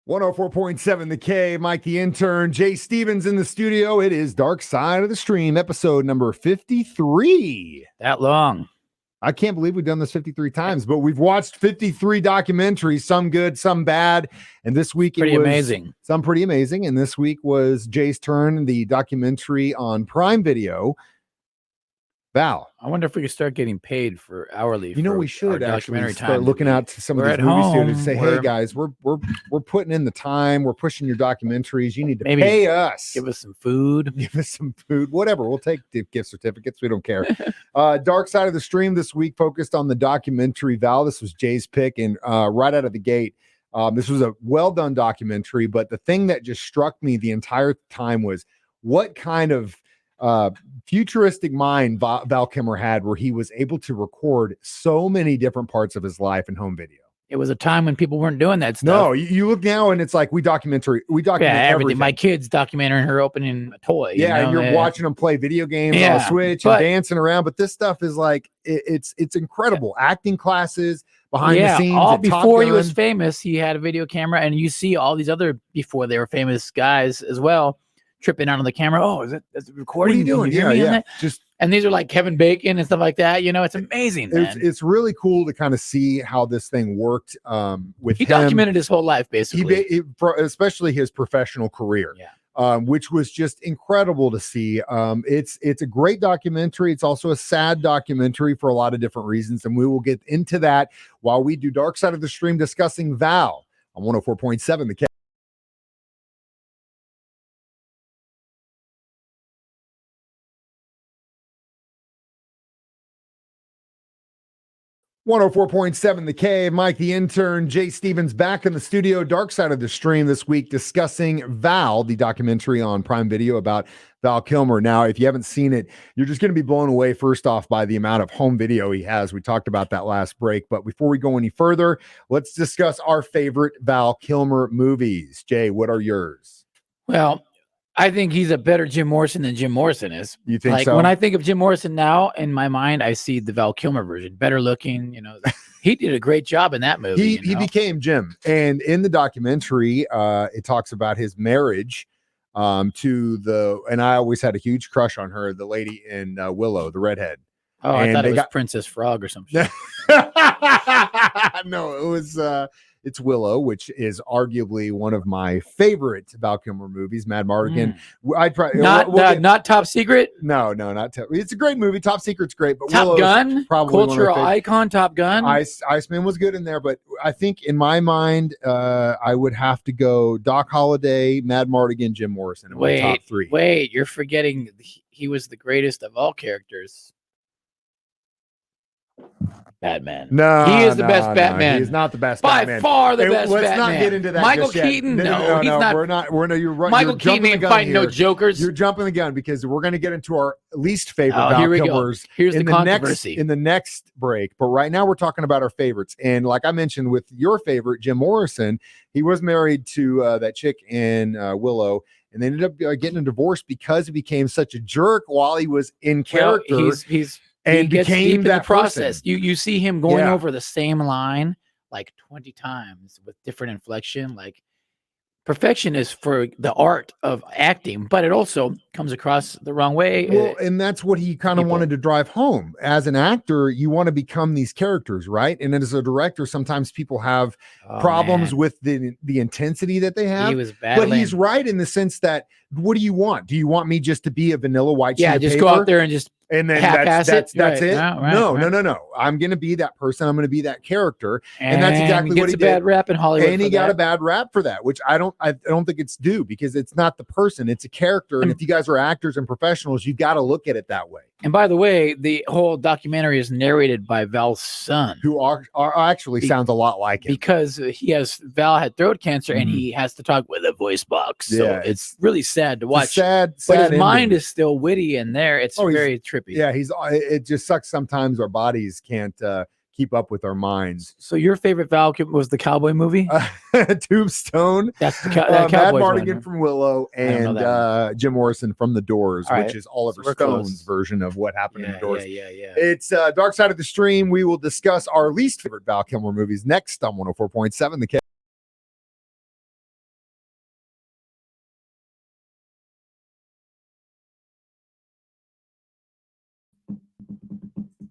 104.7 The K, Mike the Intern, Jay Stevens in the studio. It is Dark Side of the Stream, episode number 53. That long. I can't believe we've done this 53 times, but we've watched 53 documentaries, some good, some bad. And this week Pretty it was amazing. Some pretty amazing. And this week was Jay's turn, the documentary on Prime Video. Val. I wonder if we could start getting paid for hourly. We should actually start time. looking out to some of We're these at movie home, studios and say, hey guys, we're putting in the time, we're pushing your documentaries. You need to maybe pay us. Give us some food. Give us some food, whatever. We'll take the gift certificates. We don't care. Dark Side of the Stream this week focused on the documentary Val. This was Jay's pick, and right out of the gate, this was a well done documentary. But the thing that just struck me the entire time was what kind of futuristic mind Val Kilmer had, where he was able to record so many different parts of his life in home video. It was a time when people weren't doing that stuff. No, you look now and it's like we document everything. My kids documenting her opening a toy. And you're watching them play video games on the Switch and dancing around. But this stuff is like it's incredible. Acting classes behind the scenes. All before he was famous, he had a video camera, and you see all these other before they were famous guys as well tripping out on the camera. Oh, that's recording? What are you doing? And these are like Kevin Bacon and stuff like that. It's amazing. It's really cool to kind of see how this thing worked. With he documented his whole life basically, especially his professional career. Which was just incredible to see. It's a great documentary. It's also a sad documentary for a lot of different reasons, and we will get into that while we do Dark Side of the Stream discussing Val on 104.7 The K. 104.7 The K, Mike the Intern, Jay Stevens back in the studio. Dark Side of the Stream this week discussing Val, the documentary on Prime Video about Val Kilmer. Now, if you haven't seen it, you're just going to be blown away, first off, by the amount of home video he has. We talked about that last break. But before we go any further, let's discuss our favorite Val Kilmer movies. Jay, what are yours? Well, I think he's a better Jim Morrison than Jim Morrison is. You think so? When I think of Jim Morrison now, in my mind, I see the Val Kilmer version, better looking. He did a great job in that movie. He became Jim, and in the documentary, it talks about his marriage and I always had a huge crush on her, the lady in Willow, the redhead. Oh, I thought it was Princess Frog or something. No, it was. It's Willow, which is arguably one of my favorite Val Kilmer movies. Mad Mardigan. I'd probably not Top Secret. No, not Top. It's a great movie. Top Secret's great, but Top Willow's Gun, probably cultural icon. Top Gun. Iceman was good in there, but I think in my mind, I would have to go Doc Holliday, Mad Mardigan, Jim Morrison in my top three. Wait, you're forgetting he was the greatest of all characters. Batman. No, he is the best Batman. He's not the best by Batman. far the best let's Batman. Not get into that. Michael Keaton. No, he's not. We're not. You're right. Michael Keaton ain't fighting no jokers. You're jumping the gun because we're going to get into our least favorite Val Kilmers. Here's the controversy in the next break. But right now we're talking about our favorites. And like I mentioned, with your favorite Jim Morrison, he was married to that chick in Willow. And they ended up getting a divorce because he became such a jerk while he was in character. Well, he gets deep in the process. Person. You see him going over the same line like 20 times with different inflection. Like perfection is for the art of acting, but it also comes across the wrong way. Well, and that's what he kind of wanted to drive home. As an actor, you want to become these characters, right? And as a director, sometimes people have problems with the intensity that they have. He was battling. But he's right in the sense that, what do you want? Do you want me just to be a vanilla white sheet of just paper? Go out there and just and then that's it. No. I'm going to be that person. I'm going to be that character, and that's exactly what he did. Bad rap in Hollywood, and he got a bad rap for that, which I don't think it's due, because it's not the person, it's a character. And if you guys are actors and professionals, you got to look at it that way. And by the way, the whole documentary is narrated by Val's son, who actually sounds a lot like him, because Val had throat cancer, and he has to talk with a voice box. So it's really sad to watch. Sad but his ending. mind is still witty in there. It's very trippy. Yeah, it just sucks sometimes our bodies can't keep up with our minds. So your favorite Val was the cowboy movie? Tombstone. That's the Mad Mardigan from Willow, and Jim Morrison from The Doors, which is Oliver Stone's version of what happened in The Doors. Yeah. It's Dark Side of the Stream. We will discuss our least favorite Val Kilmer movies next on 104.7 The K.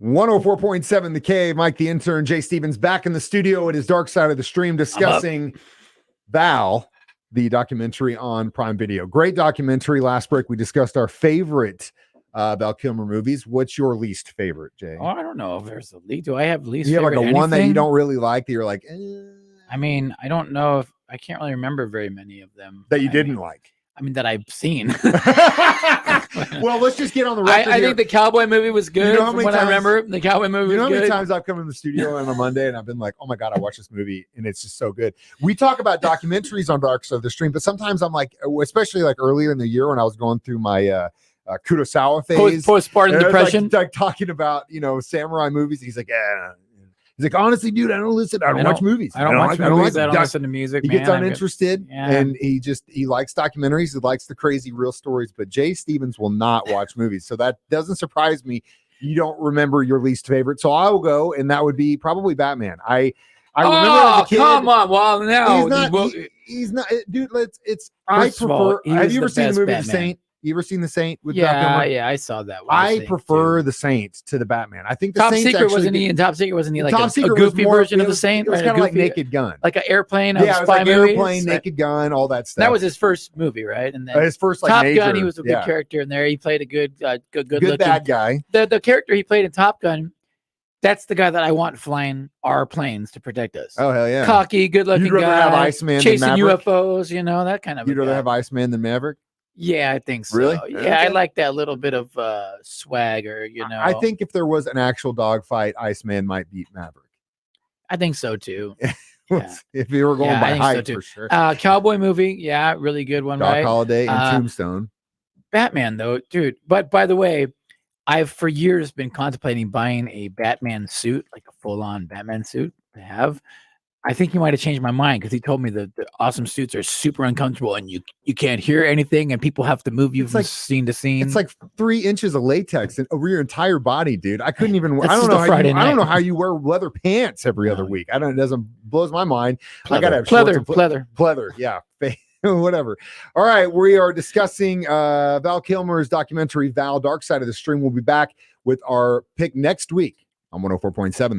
104.7 The Cave. Mike the Intern, Jay Stevens back in the studio at his dark side of the stream discussing Val, the documentary on Prime Video. Great documentary. Last break, we discussed our favorite Val Kilmer movies. What's your least favorite, Jay? Oh, I don't know if there's a least. Do I have least You have favorite like a one that you anything? don't really like that you're like, I mean, I don't know if I can't really remember very many of them. that you didn't like. I mean, that I've seen. Well, let's just get on the record. I think the cowboy movie was good. You know how many from what I times- remember, the cowboy movie You know was how many good. times I've come in the studio on a Monday and I've been like, oh my God, I watched this movie and it's just so good. We talk about documentaries on Dark Side of the Stream, but sometimes I'm like, especially like earlier in the year when I was going through my Kurosawa phase. Postpartum and I was, depression. like talking about, samurai movies. He's like, yeah. He's like, honestly, dude, I don't listen. I don't watch movies. I don't watch movies. I don't doc- listen to music. He man. gets uninterested Yeah. and he likes documentaries. He likes the crazy real stories, but Jay Stevens will not watch movies. So that doesn't surprise me. You don't remember your least favorite. So I will go, and that would be probably Batman. I remember as a kid. Come on. Well, no. He's not, dude. First of all, he Have was you ever the seen the best movie Batman. The Saint? You ever seen The Saint with Val Kilmer? Yeah, I saw that one. I prefer The Saint to the Batman. I think the Top Saint's Secret actually wasn't he? In Top Secret wasn't he like Top a Secret was goofy more- version of it the was- Saint? It was right? kind of like Goofy- Naked Gun. like an airplane of Yeah, it was spy like movies. Airplane, Naked Gun, all that stuff. That was his first movie, right? And then his first like Top major, Gun, he was a good yeah. character in there. He played a good good looking bad guy. The character he played in Top Gun. That's the guy that I want flying our planes to protect us. Oh hell yeah! Cocky, good-looking You'd rather guy, have Iceman chasing than Maverick? UFOs. That kind of. You'd a rather guy. have Iceman than Maverick? Yeah, I think so. Really? Yeah, Okay. I like that little bit of swagger. I think if there was an actual dogfight, Iceman might beat Maverick. I think so too. Yeah. If you were going Yeah, I by think so, height, too. for sure. Cowboy movie, yeah, really good one, Doc right? Holliday and Tombstone. Batman though, dude. But by the way, I've for years been contemplating buying a Batman suit, like a full-on Batman suit to have. I think he might have changed my mind because he told me that the awesome suits are super uncomfortable and you can't hear anything and people have to move you It's from like- scene to scene. It's like 3 inches of latex over your entire body, dude. I couldn't even. That's I don't just know a how Friday you. I don't night. know how you wear leather pants every other week. I don't. It doesn't blows my mind. I gotta have shorts and pleather. Yeah. Whatever. All right. We are discussing Val Kilmer's documentary, Val, Dark Side of the Stream. We'll be back with our pick next week on 104.7.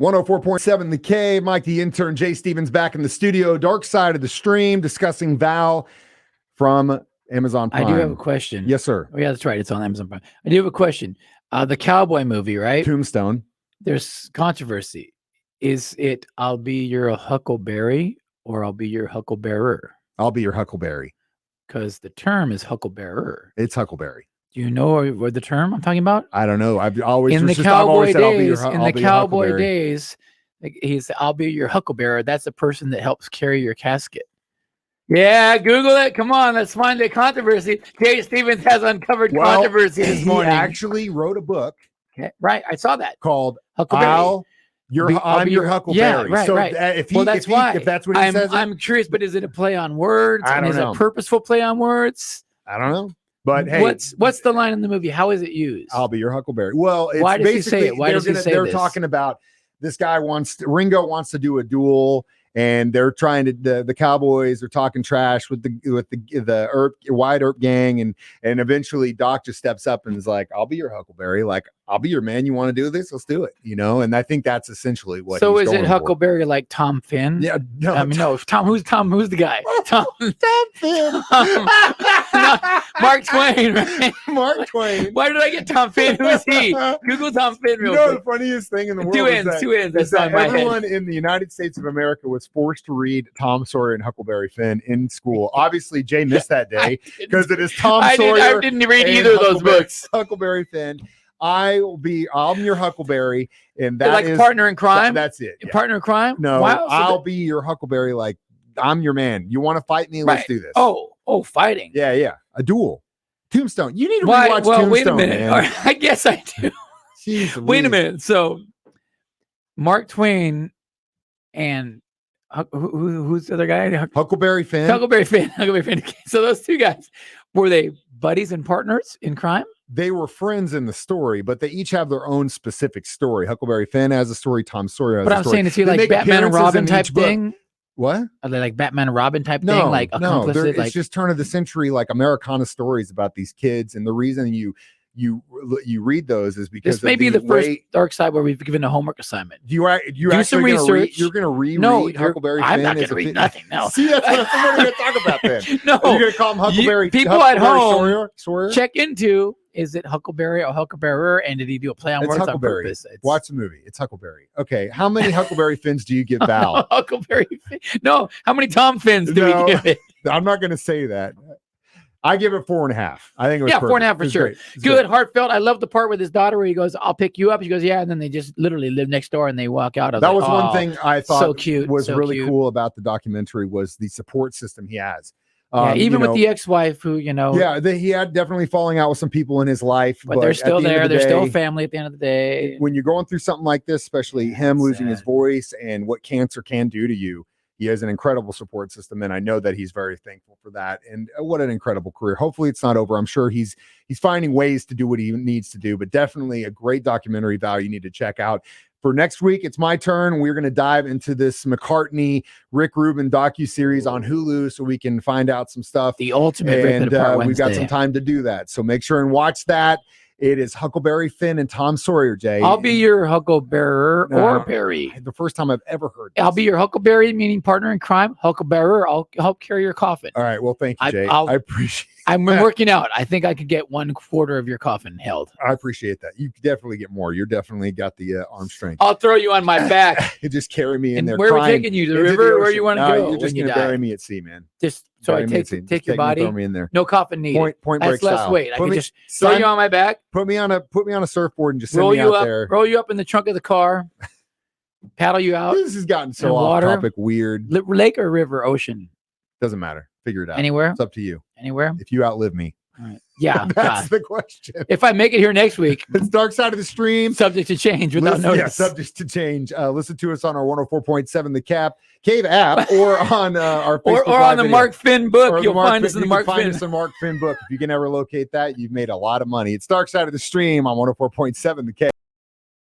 .7 The Cave. Mike the Intern, Jay Stevens back in the studio. Dark Side of the Stream, discussing Val from Amazon Prime. I do have a question. Yes, sir. Oh, yeah, that's right. It's on Amazon Prime. I do have a question. The cowboy movie, right? Tombstone. There's controversy. Is it I'll be your Huckleberry or I'll be your Hucklebearer? I'll be your Huckleberry. Because the term is Hucklebearer. It's Huckleberry. Do you know what the term I'm talking about? I don't know. I've always In the just, I've always cowboy said, I'll be your, days, I'll in the be your cowboy Huckleberry. days, like, he's I'll be your Hucklebearer. That's the person that helps carry your casket. Yeah, Google it. Come on, let's find the controversy. Jay Stevens has uncovered controversy this morning. He actually wrote a book Okay, right, I saw that. called Huckleberry. I'm I'll be your your- Huckleberry. yeah, right, so right. If he, Well, that's why if that's what he says, I'm curious, but is it a play on words? I And don't is know. it a purposeful play on words? I don't know. But hey, what's the line in the movie? How is it used? I'll be your Huckleberry. Well, it's Why does he say basically it? Why does he say they're this? talking about this guy Ringo wants to do a duel, and they're trying to the Cowboys are talking trash with the Wide Earp gang, and eventually Doc just steps up and is like, "I'll be your Huckleberry. Like, I'll be your man. You want to do this? Let's do it." And I think that's essentially what. So he's is it going for. Huckleberry like Tom Finn? Yeah, no, I mean, no. Tom. Who's the guy? Tom. Finn. No, Mark Twain, right? Mark Twain. Why did I get Tom Finn? Who is he? Google Tom Finn real The quick. funniest thing in the world Two is ends. that That's not in my head. everyone in the United States of America was forced to read Tom Sawyer and Huckleberry Finn in school. Obviously, Jay missed that day because it is Tom Sawyer. I didn't read and either of those books. Huckleberry Finn. I'm your Huckleberry, and They're that like is partner in crime. that's it. Yeah. Partner in crime. No, Wow, so I'll be your Huckleberry. Like, I'm your man. You want to fight me? Let's Right. do this. Oh, fighting. yeah, a duel. Tombstone. You need to Why? rewatch Well, Tombstone. wait a minute. Man. All right, I guess I do. Jeez Wait a Louise. minute. So, Mark Twain and who's the other guy? Huckleberry Finn. Huckleberry Finn. Huckleberry Finn. So those two guys, were they buddies and partners in crime? they were friends in the story, but they each have their own specific story. Huckleberry Finn has a story. Tom Sawyer has But a I'm story. saying, is he They like make Batman and appearances Robin in type each book. thing? What? Are they like Batman and Robin type No, thing? Like accomplices? it's Like just turn of the century, like Americana stories about these kids. And the reason you read those is because this may be the first Dark Side where we've given a homework assignment. You Do actually some gonna research. you're going to reread No, Huckleberry I'm Finn not going as to a read fi- nothing. No. See, that's what we're going to talk about then. No. Are you going to call him Huckleberry? People Huckleberry at home Sawyer? check into, is it Huckleberry or Hucklebearer? And did he do a play on It's words on Huckleberry. purpose? Watch the movie. It's Huckleberry. Okay. How many Huckleberry Finns do you give Val? Huckleberry Finn. No. How many Tom Finns do we give it? I'm not going to say that. I give it 4.5. I think it was perfect. 4.5 for sure. Good, heartfelt. I love the part with his daughter where he goes, "I'll pick you up." She goes, "Yeah," and then they just literally live next door and they walk out. That was one thing I thought so cute, was so really cute. cool about the documentary was the support system he has. Even with the ex-wife who, he had definitely falling out with some people in his life, but they're still there. They're still family at the end of the day. When you're going through something like this, especially him losing his voice and what cancer can do to you, he has an incredible support system, and I know that he's very thankful for that. And what an incredible career. Hopefully it's not over. I'm sure he's finding ways to do what he needs to do, but definitely a great documentary value you need to check out. For next week, it's my turn. We're going to dive into this McCartney, Rick Rubin docuseries on Hulu so we can find out some stuff. The ultimate Rip It Apart we've got Wednesday. some time to do that. So make sure and watch that. It is Huckleberry Finn and Tom Sawyer, Jay. I'll be your Hucklebearer or Berry. The first time I've ever heard this. I'll be your Huckleberry, meaning partner in crime. Hucklebearer, I'll help carry your coffin. All right. Well, thank you, Jay. I appreciate it. I'm working out. I think I could get 1/4 of your coffin held. I appreciate that. You definitely get more. You're definitely got the arm strength. I'll throw you on my back. You just carry me in there. Where are we taking you? The river? Where you want to go? You're just going to bury me at sea, man. Just take your body. Throw me in there. No coffin needed. Point That's break less style. weight. I can just throw you on my back. Put me on a surfboard and just send me out there. Roll you up in the trunk of the car. Paddle you out. This has gotten so off topic, weird. Lake or river, ocean? Doesn't matter. Figure it out. Anywhere. It's up to you. Anywhere. If you outlive me. All right. Yeah, that's the question. If I make it here next week, it's Dark Side of the Stream. Subject to change without notice. Yeah, subject to change. Listen to us on our 104.7 The Cave app, or on our Facebook or on the Mark Finn book. You'll find us in the Mark Finn. Find us in Mark Finn book. If you can ever locate that, you've made a lot of money. It's Dark Side of the Stream on 104.7 The Cave.